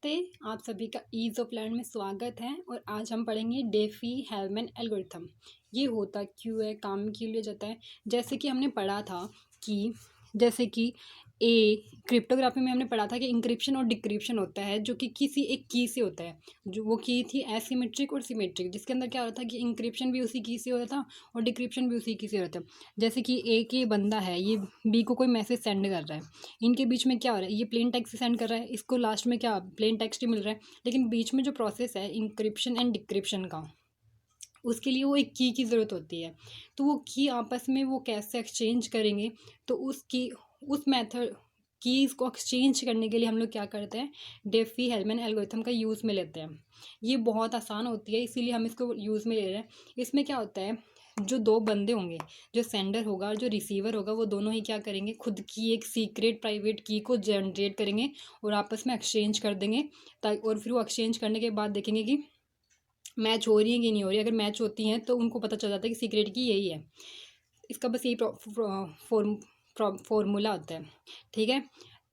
नमस्ते, आप सभी का ईज़ ऑफ लर्न में स्वागत है। और आज हम पढ़ेंगे डेफी-हेलमैन एल्गोरिथम। ये होता क्यों है, काम के लिए जाता है। जैसे कि हमने पढ़ा था कि जैसे कि क्रिप्टोग्राफी में हमने पढ़ा था कि इंक्रिप्शन और डिक्रिप्शन होता है, जो कि किसी एक की से होता है। जो वो की थी एसिमेट्रिक और सिमेट्रिक, जिसके अंदर क्या होता था कि इंक्रिप्शन भी उसी की से होता था और डिक्रिप्शन भी उसी की से होता था। जैसे कि एक ये बंदा है, ये बी को कोई मैसेज सेंड कर रहा है, इनके बीच में क्या हो रहा है, ये प्लेन टेक्स्ट सेंड कर रहा है, इसको लास्ट में क्या प्लेन टेक्स्ट ही मिल रहा है। लेकिन बीच में जो प्रोसेस है इंक्रिप्शन एंड डिक्रिप्शन का, उसके लिए वो एक की ज़रूरत होती है। तो वो की आपस में वो कैसे एक्सचेंज करेंगे, तो उस मेथड कीज़ को एक्सचेंज करने के लिए हम लोग क्या करते हैं, डेफी-हेलमैन एल्गोरिथम का यूज़ में लेते हैं। ये बहुत आसान होती है, इसीलिए हम इसको यूज़ में ले रहे हैं। इसमें क्या होता है, जो दो बंदे होंगे, जो सेंडर होगा और जो रिसीवर होगा, वो दोनों ही क्या करेंगे, खुद की एक सीक्रेट प्राइवेट की को जनरेट करेंगे और आपस में एक्सचेंज कर देंगे। और फिर वो एक्सचेंज करने के बाद देखेंगे कि मैच हो रही है कि नहीं हो रही है। अगर मैच होती हैं तो उनको पता चल जाता है कि सीक्रेट की यही है। इसका बस यही फॉर्मूला होता है। ठीक है,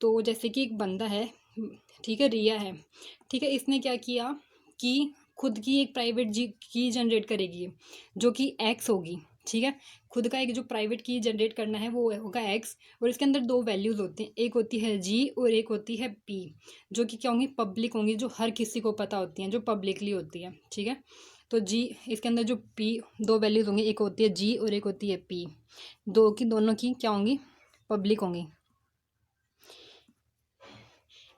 तो जैसे कि एक बंदा है, ठीक है, रिया है, ठीक है, इसने क्या किया कि खुद की एक प्राइवेट जी की जनरेट करेगी, जो कि एक्स होगी। ठीक है, खुद का एक जो प्राइवेट की जनरेट करना है वो होगा एक्स, और इसके अंदर दो वैल्यूज़ होती हैं, एक होती है जी और एक होती है पी, जो कि क्या होंगी, पब्लिक होंगी, जो हर किसी को पता होती हैं, जो पब्लिकली होती है। ठीक है, तो जी इसके अंदर जो पी दो वैल्यूज़ होंगी, एक होती है जी और एक होती है पी, दो की दोनों की क्या होंगी, पब्लिक होंगी।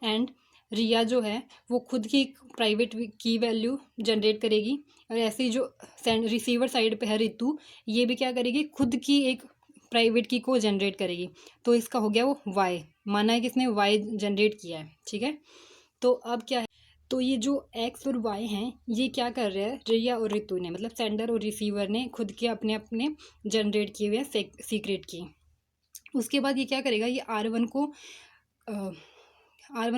एंड रिया जो है वो खुद की प्राइवेट की वैल्यू जनरेट करेगी, और ऐसे ही जो रिसीवर साइड पे है रितु, ये भी क्या करेगी, खुद की एक प्राइवेट की को जनरेट करेगी। तो इसका हो गया वो वाई, माना है कि इसने वाई जनरेट किया है। ठीक है, तो अब क्या है, तो ये जो एक्स और वाई हैं, ये क्या कर रहे हैं, रिया और रितु ने, मतलब सेंडर और रिसीवर ने खुद के अपने अपने जनरेट किए हुए हैं सीक्रेट की। उसके बाद ये क्या करेगा, ये आर वन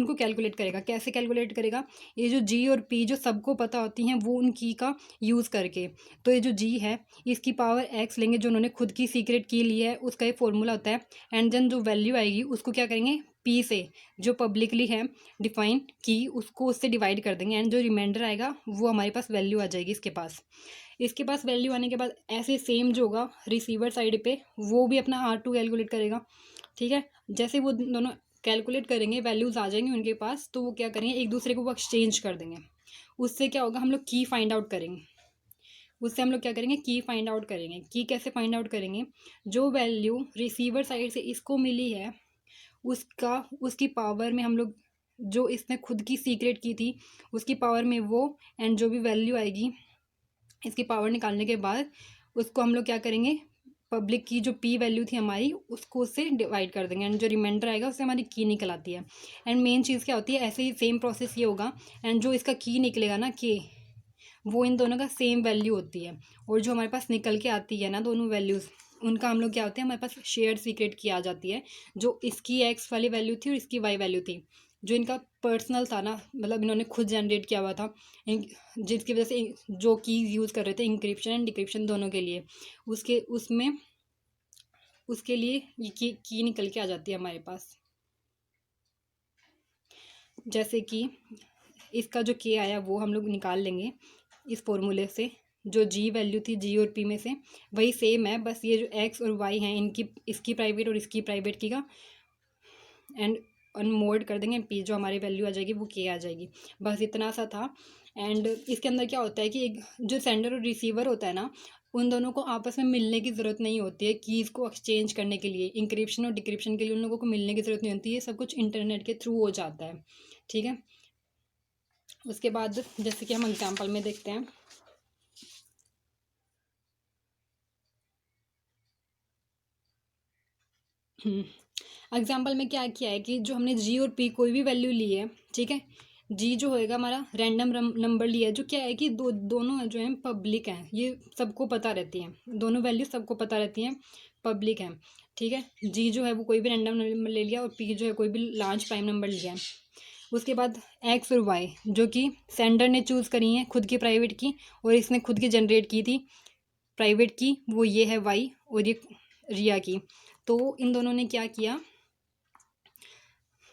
को कैलकुलेट करेगा। कैसे कैलकुलेट करेगा, ये जो जी और पी जो सबको पता होती हैं, वो उन की का यूज़ करके। तो ये जो जी है, इसकी पावर एक्स लेंगे, जो उन्होंने खुद की सीक्रेट की ली है, उसका एक फॉर्मूला होता है। एंड देन जो वैल्यू आएगी उसको क्या करेंगे, पी से, जो पब्लिकली है डिफाइन की, उसको उससे डिवाइड कर देंगे। एंड जो रिमाइंडर आएगा वो हमारे पास वैल्यू आ जाएगी इसके पास वैल्यू आने के बाद ऐसे सेम जो होगा रिसीवर साइड पे, वो भी अपना R2 कैलकुलेट करेगा। ठीक है, जैसे वो दोनों कैलकुलेट करेंगे, वैल्यूज़ आ जाएंगे उनके पास, तो वो क्या करेंगे, एक दूसरे को वो एक्सचेंज कर देंगे। उससे क्या होगा, हम लोग की फाइंड आउट करेंगे। उससे हम लोग क्या करेंगे, की फाइंड आउट करेंगे। की कैसे फाइंड आउट करेंगे, जो वैल्यू रिसीवर साइड से इसको मिली है, उसकी पावर में हम लोग, जो इसने खुद की सीक्रेट की थी उसकी पावर में वो, एंड जो भी वैल्यू आएगी इसकी पावर निकालने के बाद, उसको हम लोग क्या करेंगे, पब्लिक की जो पी वैल्यू थी हमारी, उसको उससे डिवाइड कर देंगे। एंड जो रिमाइंडर आएगा उससे हमारी की निकल आती है। एंड मेन चीज़ क्या होती है, ऐसे ही सेम प्रोसेस ये होगा। एंड जो इसका की निकलेगा ना, के, वो इन दोनों का सेम वैल्यू होती है। और जो हमारे पास निकल के आती है ना दोनों वैल्यूज़, उनका हम लोग क्या होते हैं, हमारे पास शेयर्ड सीक्रेट की आ जाती है। जो इसकी एक्स वाली वैल्यू थी और इसकी वाई वैल्यू थी, जो इनका पर्सनल था ना, मतलब इन्होंने खुद जनरेट किया हुआ था, जिसकी वजह से जो की यूज़ कर रहे थे इंक्रिप्शन एंड डिक्रिप्शन दोनों के लिए, उसके लिए ये की निकल के आ जाती है हमारे पास। जैसे कि इसका जो के आया वो हम लोग निकाल लेंगे इस फॉर्मूले से। जो जी वैल्यू थी जी और पी में से, वही सेम है, बस ये जो एक्स और वाई हैं, इनकी इसकी प्राइवेट और इसकी प्राइवेट की का एंड अनमोड कर देंगे, पी जो हमारी वैल्यू आ जाएगी वो के आ जाएगी। बस इतना सा था। एंड इसके अंदर क्या होता है कि एक जो सेंडर और रिसीवर होता है ना, उन दोनों को आपस में मिलने की ज़रूरत नहीं होती है कीज़ को एक्सचेंज करने के लिए। इंक्रिप्शन और डिक्रिप्शन के लिए उन लोगों को मिलने की ज़रूरत नहीं होती है, सब कुछ इंटरनेट के थ्रू हो जाता है। ठीक है, उसके बाद जैसे कि हम एग्जाम्पल में देखते हैं, एग्जाम्पल में क्या किया है कि जो हमने जी और पी कोई भी वैल्यू ली है, ठीक है, जी जो होएगा हमारा रैंडम नंबर लिया है, जो क्या है कि दोनों जो हैं पब्लिक हैं, ये सबको पता रहती हैं, दोनों वैल्यू सबको पता रहती हैं, पब्लिक हैं। ठीक है, जी जो है वो कोई भी रैंडम नंबर ले लिया और पी जो है कोई भी लार्ज प्राइम नंबर लिया है। उसके बाद एक्स और वाई जो कि सेंडर ने चूज़ करी हैं खुद की प्राइवेट की, और इसने खुद की जनरेट की थी प्राइवेट की, वो ये है वाई और ये रिया की। तो इन दोनों ने क्या किया,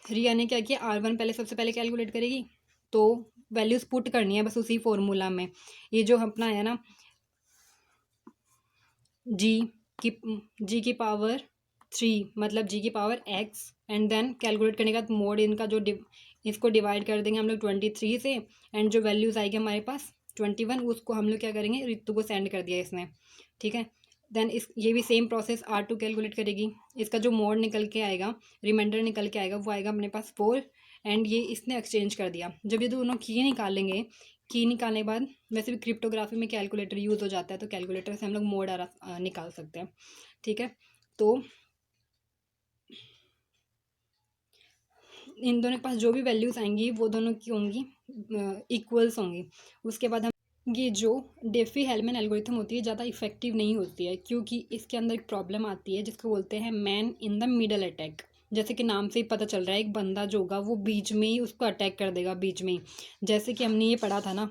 रिया ने क्या किया, R1 पहले सबसे पहले कैलकुलेट करेगी, तो वैल्यूज़ पुट करनी है बस उसी फॉर्मूला में। ये जो अपना है ना जी की पावर 3 मतलब जी की power x, and then calculate करने के बाद मोड इनका जो इसको डिवाइड कर देंगे हम लोग 23 से, एंड जो वैल्यूज़ आएगी हमारे पास 21, उसको हम लोग क्या करेंगे, रितु को सेंड कर दिया इसने, ठीक है। देन इस ये भी सेम प्रोसेस R2 कैलकुलेट करेगी। इसका जो मोड निकल के आएगा, रिमाइंडर निकल के आएगा, वो आएगा अपने पास 4, एंड ये इसने एक्सचेंज कर दिया। जब ये दोनों की निकालेंगे, की निकालने के बाद, वैसे भी क्रिप्टोग्राफी में कैलकुलेटर यूज़ हो जाता है, तो कैलकुलेटर से हम लोग मोड निकाल सकते हैं, ठीक है। तो इन दोनों के पास जो भी वैल्यूज़ आएंगी वो दोनों की होंगी इक्वल्स होंगी। उसके बाद हम ये जो डेफी हेल्मन एल्गोरिथम होती है ज़्यादा इफेक्टिव नहीं होती है, क्योंकि इसके अंदर एक प्रॉब्लम आती है जिसको बोलते हैं man in the middle attack. जैसे कि नाम से ही पता चल रहा है, एक बंदा जो होगा वो बीच में ही उसको अटैक कर देगा, बीच में ही। जैसे कि हमने ये पढ़ा था ना,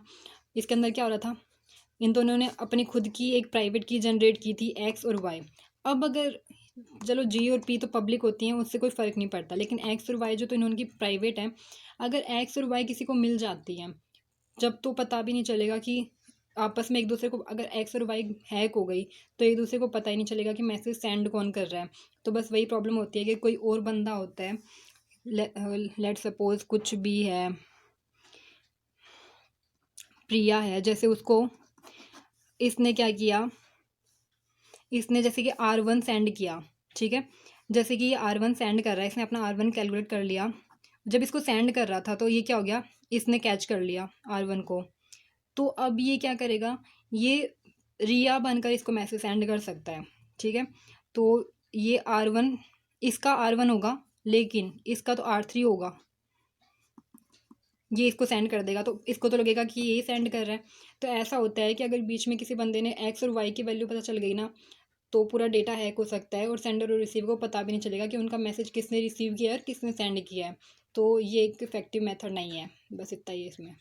इसके अंदर क्या हो रहा था, इन दोनों ने अपनी खुद की एक प्राइवेट की जनरेट की थी एक्स और वाई। अब अगर चलो जी और पी तो पब्लिक होती हैं, उससे कोई फ़र्क नहीं पड़ता, लेकिन एक्स और वाई जो तो इन्होंने की प्राइवेट है, अगर एक्स और वाई किसी को मिल जाती हैं जब, तो पता भी नहीं चलेगा कि आपस में एक दूसरे को, अगर एक्स और वाई हैक हो गई तो एक दूसरे को पता ही नहीं चलेगा कि मैसेज सेंड कौन कर रहा है। तो बस वही प्रॉब्लम होती है कि कोई और बंदा होता है, लेट सपोज कुछ भी है, प्रिया है, जैसे उसको इसने क्या किया, इसने जैसे कि R1 सेंड किया, ठीक है। जैसे कि ये R1 सेंड कर रहा है, इसने अपना R1 कैलकुलेट कर लिया। जब इसको सेंड कर रहा था तो ये क्या हो गया, इसने कैच कर लिया R1 को। तो अब ये क्या करेगा, ये रिया बनकर इसको मैसेज सेंड कर सकता है, ठीक है। तो ये R1, इसका R1 होगा, लेकिन इसका तो R3 होगा। ये इसको सेंड कर देगा तो इसको तो लगेगा कि ये सेंड कर रहा है। तो ऐसा होता है कि अगर बीच में किसी बंदे ने एक्स और वाई की वैल्यू पता चल गई ना, तो पूरा डेटा हैक हो सकता है, और सेंडर और रिसीवर को पता भी नहीं चलेगा कि उनका मैसेज किसने रिसीव किया है और किसने सेंड किया है। तो ये एक इफेक्टिव मेथड नहीं है, बस इतना ही है इसमें।